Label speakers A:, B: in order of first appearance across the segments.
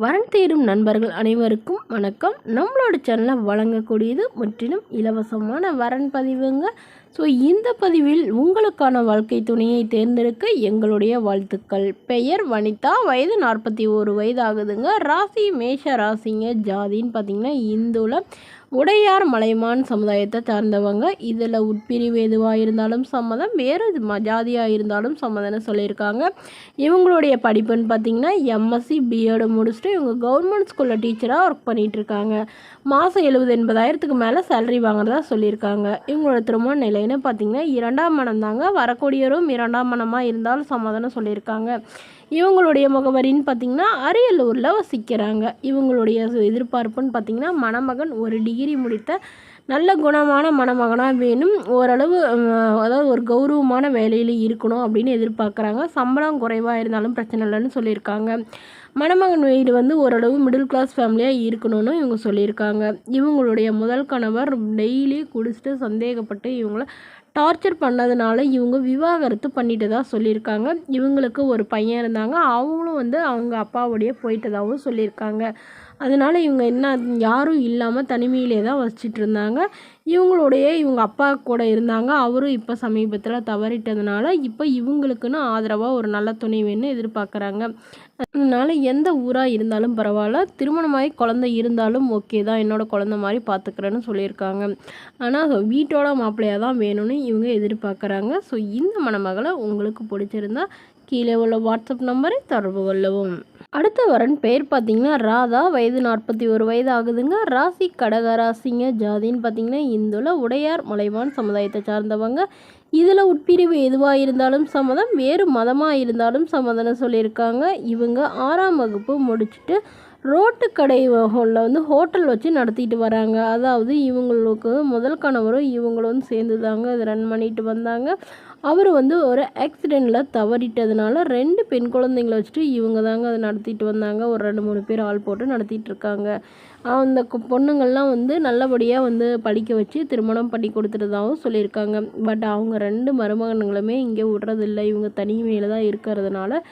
A: வரன் தேடும் நண்பர்கள் அனைவருக்கும் வணக்கம். நம்மளோட சேனலில் வழங்கக்கூடியது முற்றிலும் இலவசமான வரன் பதிவுங்க. ஸோ இந்த பதிவில் உங்களுக்கான வாழ்க்கை துணையை தேர்ந்தெடுக்க எங்களுடைய வாழ்த்துக்கள். பெயர் வனிதா, வயது 41 வயது ஆகுதுங்க. ராசி மேஷ ராசிங்க. ஜாதின்னு பார்த்திங்கன்னா இந்துல உடையார் மலைமான் சமுதாயத்தை சார்ந்தவங்க. இதில் உட்பிரிவு எதுவாக இருந்தாலும் சம்மதம், வேறு ஜாதியாக இருந்தாலும் சம்மதம்னு சொல்லியிருக்காங்க. இவங்களுடைய படிப்புன்னு பார்த்திங்கன்னா எம்எஸ்சி பிஎட் முடிச்சுட்டு இவங்க கவர்மெண்ட் ஸ்கூலில் டீச்சராக ஒர்க் பண்ணிகிட்ருக்காங்க. மாதம் 70-80,000க்கு மேலே சேலரி வாங்குறதா சொல்லியிருக்காங்க. இவங்களோட திருமண நிலைன்னு பார்த்திங்கன்னா 2ஆம் மனம் தாங்க. வரக்கூடியவரும் 2ஆம் மனமாக இருந்தாலும் சம்மதம்னு சொல்லியிருக்காங்க. இவங்களுடைய முகவரின்னு பார்த்திங்கன்னா அரியலூரில் வசிக்கிறாங்க. இவங்களுடைய எதிர்பார்ப்புன்னு பார்த்திங்கன்னா மணமகன் ஒரு டிகிரி முடித்த நல்ல குணமான மணமகனாக வேணும். ஓரளவு அதாவது ஒரு கௌரவமான வேலையில் இருக்கணும் அப்படின்னு எதிர்பார்க்குறாங்க. சம்பளம் குறைவாக இருந்தாலும் பிரச்சனை இல்லைன்னு சொல்லியிருக்காங்க. மணமகன் வீடு ஓரளவு மிடில் கிளாஸ் ஃபேமிலியாக இருக்கணும்னு இவங்க சொல்லியிருக்காங்க. இவங்களுடைய முதல் கணவர் டெய்லி குடிச்சிட்டு சந்தேகப்பட்டு இவங்கள டார்ச்சர் பண்ணதுனால இவங்க விவாகரத்து பண்ணிட்டதா சொல்லியிருக்காங்க. இவங்களுக்கு ஒரு பையன் இருந்தாங்க. அவங்களும் அவங்க அப்பாவோடைய போயிட்டதாகவும் சொல்லியிருக்காங்க. அதனால் இவங்க யாரும் இல்லாமல் தனிமையிலே தான் வசிச்சிட்டு இருந்தாங்க. இவங்க அப்பா கூட இருந்தாங்க. அவரும் இப்போ சமீபத்தில் தவறிட்டதுனால இப்போ இவங்களுக்குன்னு ஆதரவாக ஒரு நல்ல துணை வேணும்னு எதிர்பார்க்குறாங்க. அதனால் எந்த ஊராக இருந்தாலும் பரவாயில்ல, திருமணமாகி குழந்தை இருந்தாலும் ஓகே தான், என்னோடய குழந்த மாதிரி பார்த்துக்கிறேன்னு சொல்லியிருக்காங்க. ஆனால் வீட்டோட மாப்பிள்ளையாக தான் வேணும்னு இவங்க எதிர்பார்க்குறாங்க. ஸோ இந்த மணமகளை உங்களுக்கு பிடிச்சிருந்தா கீழே உள்ள வாட்ஸ்அப் நம்பரை தொடர்பு கொள்ளவும். அடுத்த வரன் பேர் பார்த்திங்கன்னா ராதா, வயது 41 வயது ஆகுதுங்க. ராசி கடக ராசிங்க. ஜாதின்னு பார்த்திங்கன்னா இந்துல உடையார் மலைவான் சமுதாயத்தை சார்ந்தவங்க. இதில் உட்பிரிவு எதுவாக இருந்தாலும் சம்மதம், வேறு மதமாக இருந்தாலும் சம்மதம்னு சொல்லியிருக்காங்க. இவங்க 6ஆம் வகுப்பு முடிச்சுட்டு ரோட்டு கடை ஹோட்டல் வச்சு நடத்திட்டு வராங்க. அதாவது இவங்களுக்கு முதல் கணவரும் இவங்களும் சேர்ந்து தாங்க அதை ரன் பண்ணிட்டு வந்தாங்க. அவர் ஒரு ஆக்சிடெண்ட்டில் தவறிட்டதுனால 2 பெண் குழந்தைங்களை வச்சுட்டு இவங்க தாங்க அதை நடத்திட்டு வந்தாங்க. ஒரு 2-3 பேர் ஆள் போட்டு நடத்திட்டு இருக்காங்க. அந்த பொண்ணுங்கள்லாம் நல்லபடியாக படிக்க வச்சு திருமணம் பண்ணி கொடுத்துட்டதாகவும் சொல்லியிருக்காங்க. பட் அவங்க 2 மருமகன்களுமே இங்கே விடுறதில்லை. இவங்க தனிமையில் தான் இருக்கிறதுனால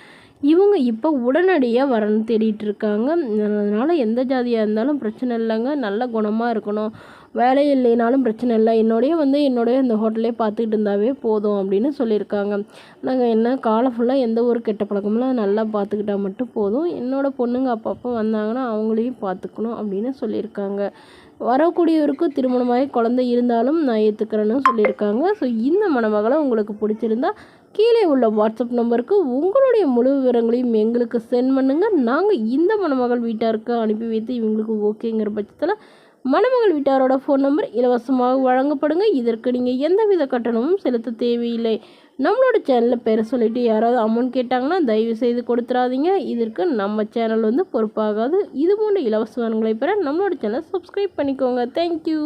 A: இவங்க இப்போ உடனடியாக வரன்னு தேடிட்டு இருக்காங்க. அதனால் எந்த ஜாதியாக இருந்தாலும் பிரச்சனை இல்லைங்க. நல்ல குணமாக இருக்கணும், வேலை இல்லைனாலும் பிரச்சனை இல்லை, என்னுடைய இந்த ஹோட்டலே பார்த்துக்கிட்டு இருந்தாவே போதும் அப்படின்னு சொல்லியிருக்காங்க. நாங்கள் என்ன காலம் ஃபுல்லாக எந்த ஒரு கெட்ட பழக்கமெல்லாம் நல்லா பார்த்துக்கிட்டா மட்டும் போதும், என்னோடய பொண்ணுங்க அப்பப்போ வந்தாங்கன்னா அவங்களையும் பார்த்துக்கணும் அப்படின்னு சொல்லியிருக்காங்க. வரக்கூடியவருக்கு திருமணமாகி குழந்தை இருந்தாலும் நான் ஏற்றுக்கிறேன்னு சொல்லியிருக்காங்க. ஸோ இந்த மணமகளை உங்களுக்கு பிடிச்சிருந்தா கீழே உள்ள வாட்ஸ்அப் நம்பருக்கு உங்களுடைய முழு விவரங்களையும் எங்களுக்கு சென்ட் பண்ணுங்கள். நாங்கள் இந்த மணமகள் வீட்டாருக்கு அனுப்பி வைத்து இவங்களுக்கு ஓகேங்கிற பட்சத்தில் மணமகள் வீட்டாரோட ஃபோன் நம்பர் இலவசமாக வழங்கப்படுங்க. இதற்கு நீங்கள் எந்தவித கட்டணமும் செலுத்த தேவையில்லை. நம்மளோட சேனலில் பேரை சொல்லிவிட்டு யாராவது அமௌண்ட் கேட்டாங்கன்னா தயவு செய்து கொடுத்துடாதீங்க. இதற்கு நம்ம சேனல் பொறுப்பாகாது. இது போன்ற இலவச வரன்களை பெற நம்மளோட சேனலை சப்ஸ்கிரைப் பண்ணிக்கோங்க. தேங்க்யூ.